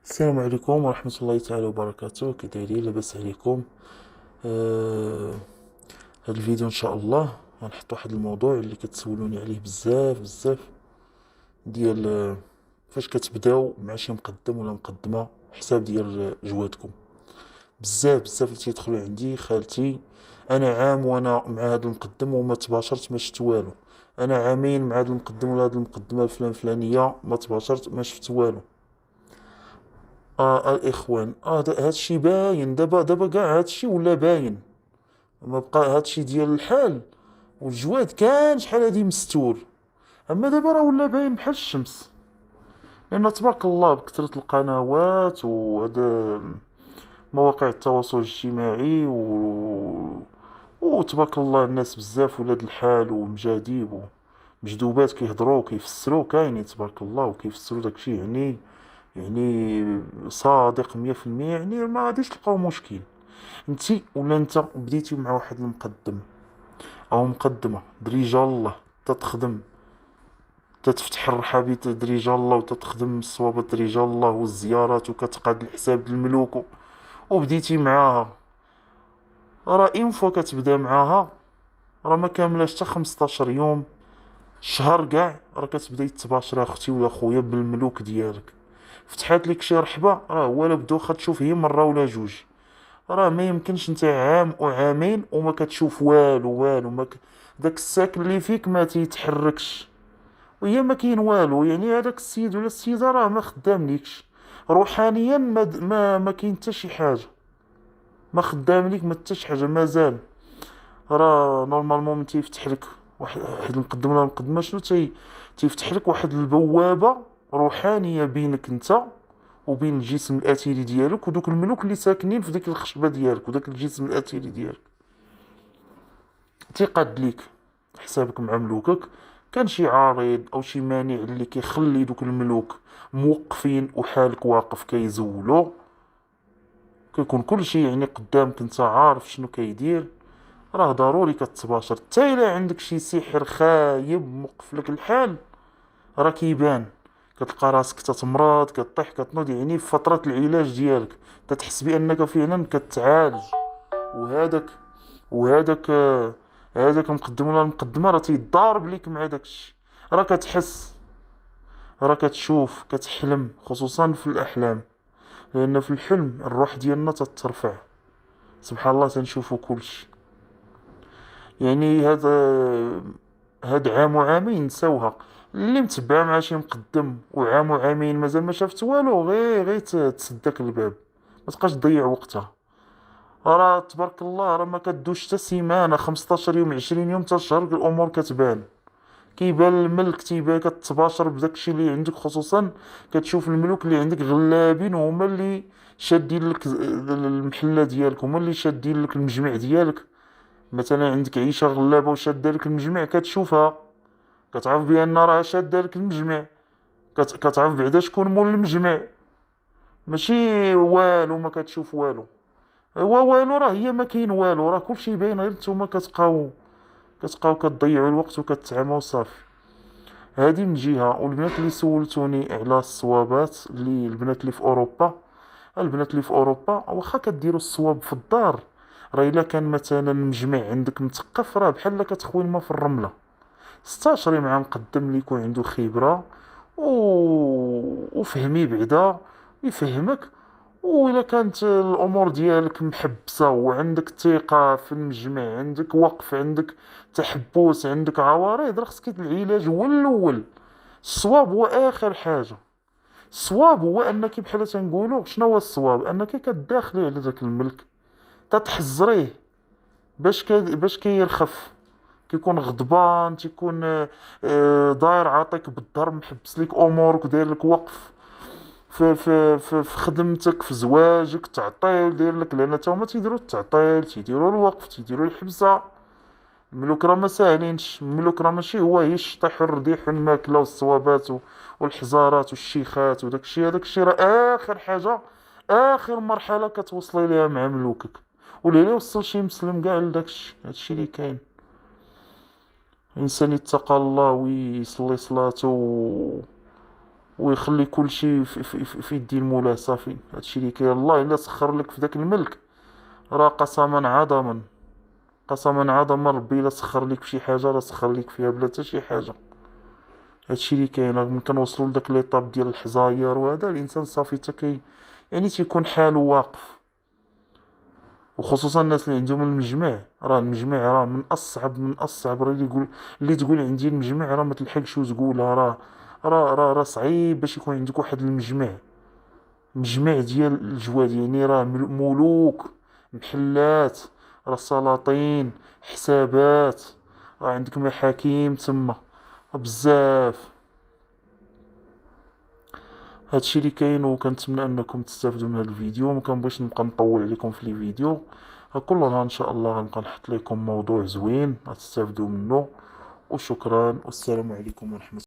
السلام عليكم ورحمة الله تعالى وبركاته. كي دايرين؟ لاباس عليكم؟ آه هاد الفيديو ان شاء الله غنحط واحد الموضوع اللي كتسولوني عليه بزاف بزاف، ديال فاش كتبداو مع شي مقدم ولا مقدمة حساب ديال جواتكم. بزاف بزاف اللي تيدخلوا عندي: خالتي انا عام وانا مع هاد المقدم وما تباشرت ما شفت والو، انا عامين مع هاد المقدم ولا هاد المقدمة الفلان فلانية ما تباشرت ما شفت والو. الاخوان، هادشي باين دابا كاع هادشي ولا باين، ما بقى هادشي ديال الحال والجواد كان شحال هادي مستور، اما دابا راه ولا باين بحال الشمس. لان تبارك الله بكثرة القنوات وهذا مواقع التواصل الاجتماعي وتبارك الله الناس بزاف ولاد الحال ومجاديب ومجدوبات كيهضروا وكيفسروا كاينين تبارك الله وكيفسروا داكشي، يعني صادق 100%، يعني ما غاديش تلقاو مشكل. انتي ولا انت بديتي مع واحد المقدم او مقدمه دريجه الله، تتخدم، تتفتح الرحابي تدريجه الله وتتخدم الصوابه تدريجه الله والزيارات وكتقاد الحساب ديال الملوك وبديتي معاها. راه اون فوا كتبدا معاها راه ما كاملاش حتى 15 يوم، شهر كاع، راه كتبدا تباشر اختي ولا خويا بالملوك ديالك. فتحات لك شي رحبه راه هو لا بدوخه تشوف هي مره ولا جوج. راه ما يمكنش انت عام وعامين وما كتشوف والو والو داك الساكن اللي فيك ما تيتحركش، وهي ما كاين والو، يعني هذاك السيد ولا السيده راه ما خدام ليكش روحانيا، ما كاين حتى شي حاجه، ما خدام ليك ما حتى شي حاجه مازال. راه نورمالمون من تيفتح لك واحد المقدم ولا المقدمه شنو تيفتح لك واحد البوابه روحانيه بينك انت وبين الجسم الاثيري ديالك ودوك الملوك اللي ساكنين في ديك الخشبه ديالك وداك الجسم الاثيري ديالك. تيقاد ليك حسابك مع ملوكك، كان شي عارض او شي مانع اللي كيخلي دوك الملوك موقفين وحالك واقف كيزولو، كيكون كل شي يعني قدامك انت عارف شنو كيدير، راه ضروري كتباشر. حتى الا عندك شي سحر خايب موقف لك الحال راه كيبان، كتلقى راسك تتمرض كطيح كتنوض، يعني في فترة العلاج ديالك تتحس بانك فعلا كتعالج. وهذاك وهذاك هذاك المقدم ولا المقدمة راه تيضارب ليك مع داكشي، راه كتحس، راه كتشوف كتحلم خصوصا في الاحلام، لان في الحلم الروح ديالنا تترفع، سبحان الله تنشوفو كلشي. يعني هاد عام وعامين نساوها. اللي متبع مع شي مقدم وعام وعامين مازال ما شافت والو، غير تسدك الباب، ما تبقاش تضيع وقتها. راه تبارك الله راه ما كدوش حتى سيمانه، 15 يوم 20 يوم حتى شهر الامور كتبان، كيبان الملك، تيبان كتباشر بداكشي اللي عندك، خصوصا كتشوف الملوك اللي عندك غلابين وهما اللي شادين لك المحله ديالك، هما اللي شادين لك المجمع ديالك. مثلا عندك عيشه غلابه وشاده لك المجمع كتشوفها، كتعرف بان راه شاده لك المجمع، كتعرف بعدا شكون مول المجمع. ماشي والو ما كتشوف والو، هو والو راه هي ما كاين والو، راه كلشي باين، غير نتوما كتبقاو كتضيعوا الوقت وكتعموا صافي. هذه من جهه. والبنات اللي سولتوني على الصوابات، اللي البنات اللي في اوروبا، البنات اللي في اوروبا واخا كديروا الصواب في الدار، راه الا كان مثلا المجمع عندك مثقف راه بحال كتخوي الماء في الرمله. استشري مع مقدم اللي يكون عنده خبرة و... وفهمي بعدا يفهمك. وإلا كانت الأمور ديالك محبسة وعندك ثقة في المجمع، عندك وقف، عندك تحبس، عندك عوارض، راه خصك العلاج هو الأول. الصواب هو آخر حاجة. الصواب هو أنك بحال تنقولو شنو هو الصواب، أنك كتداخلي على ذاك الملك تتحزريه باش كيرخف، كيكون غضبان، تيكون داير عاطيك بالضر، محبس لك امورك، داير لك وقف في خدمتك، في زواجك، تعطيل داير لك، لان تا هما تيديروا التعطيل، تيديروا الوقف، تيديروا الحبسه. الملوك راه ما ساهلينش، الملوك راه ماشي هي الشطح الرديح والماكله والصوابات والحزارات والشيخات وداك الشيء، هذاك الشيء راه اخر حاجه، اخر مرحله كتوصلي ليها مع ملوكك. واللي يوصل شي مسلم كاع لداك الشيء، هادشي اللي كاين. الإنسان يتقى الله ويصلي صلاته ويخلي كلشي في يدي المولاه صافي. هادشي اللي كاين. الله الا سخر لك في داك الملك، راه قسما عظما، قسما عظما ربي الا سخر لك فشي حاجه راه سخر لك فيها بلا حتى شي حاجه. هادشي اللي كاين. راه ملي كنوصلوا لداك ليطاب ديال الحزاير وهذا، الانسان صافي حتى يعني تيكون حالو واقف. وخصوصا الناس اللي عندهم المجمع، راه المجمع راه من اصعب راه اللي تقول عندي المجمع راه ما تلحقش وتقولها. راه صعيب باش يكون عندك واحد المجمع، مجمع ديال الجواد. يعني راه ملوك، محلات، راه سلاطين، حسابات، راه عندك محاكم تما بزاف. هادشي اللي كاين. وكنتمنى انكم تستافدوا من هذا الفيديو. ما كنبغيش نبقى نطول عليكم في لي فيديو. كل نهار ان شاء الله غنبقى نحط لكم موضوع زوين غتستافدوا منه. وشكرا والسلام عليكم ورحمة